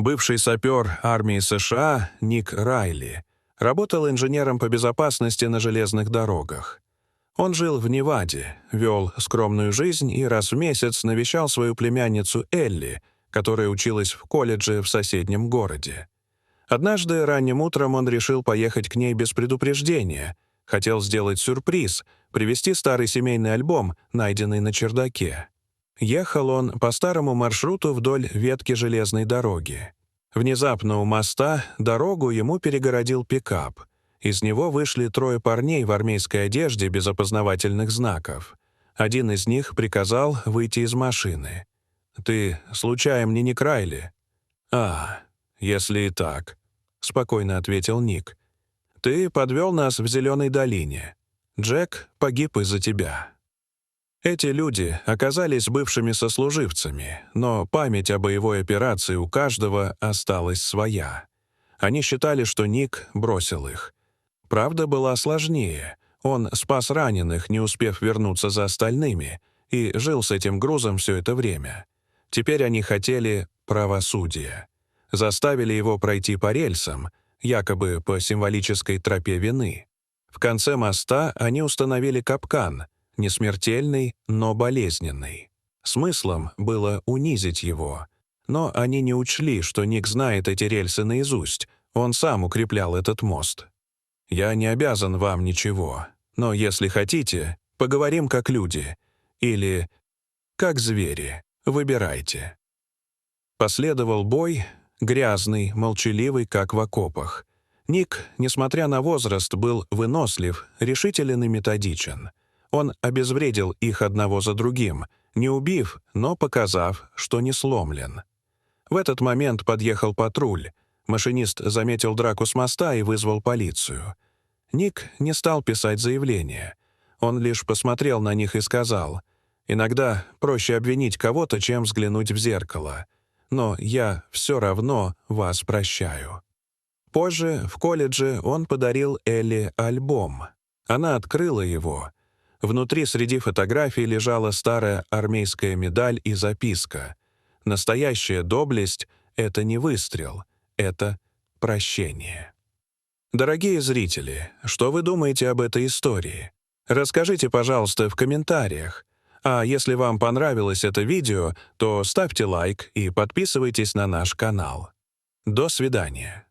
Бывший сапер армии США Ник Райли работал инженером по безопасности на железных дорогах. Он жил в Неваде, вел скромную жизнь и раз в месяц навещал свою племянницу Элли, которая училась в колледже в соседнем городе. Однажды ранним утром он решил поехать к ней без предупреждения, хотел сделать сюрприз, привезти старый семейный альбом, найденный на чердаке. Ехал он по старому маршруту вдоль ветки железной дороги. Внезапно у моста дорогу ему перегородил пикап. Из него вышли 3 парней в армейской одежде без опознавательных знаков. Один из них приказал выйти из машины. «Ты, случаем, не Ник Райли?» «А, если и так», — спокойно ответил Ник. «Ты подвел нас в Зеленой долине. Джек погиб из-за тебя». Эти люди оказались бывшими сослуживцами, но память о боевой операции у каждого осталась своя. Они считали, что Ник бросил их. Правда была сложнее. Он спас раненых, не успев вернуться за остальными, и жил с этим грузом все это время. Теперь они хотели правосудия. Заставили его пройти по рельсам, якобы по символической тропе вины. В конце моста они установили капкан, не смертельный, но болезненный. Смыслом было унизить его. Но они не учли, что Ник знает эти рельсы наизусть, он сам укреплял этот мост. «Я не обязан вам ничего, но если хотите, поговорим как люди. Или как звери. Выбирайте». Последовал бой, грязный, молчаливый, как в окопах. Ник, несмотря на возраст, был вынослив, решителен и методичен. Он обезвредил их одного за другим, не убив, но показав, что не сломлен. В этот момент подъехал патруль. Машинист заметил драку с моста и вызвал полицию. Ник не стал писать заявление. Он лишь посмотрел на них и сказал: «Иногда проще обвинить кого-то, чем взглянуть в зеркало. Но я все равно вас прощаю». Позже, в колледже, он подарил Элли альбом. Она открыла его. Внутри среди фотографий лежала старая армейская медаль и записка. Настоящая доблесть — это не выстрел, это прощение. Дорогие зрители, что вы думаете об этой истории? Расскажите, пожалуйста, в комментариях. А если вам понравилось это видео, то ставьте лайк и подписывайтесь на наш канал. До свидания.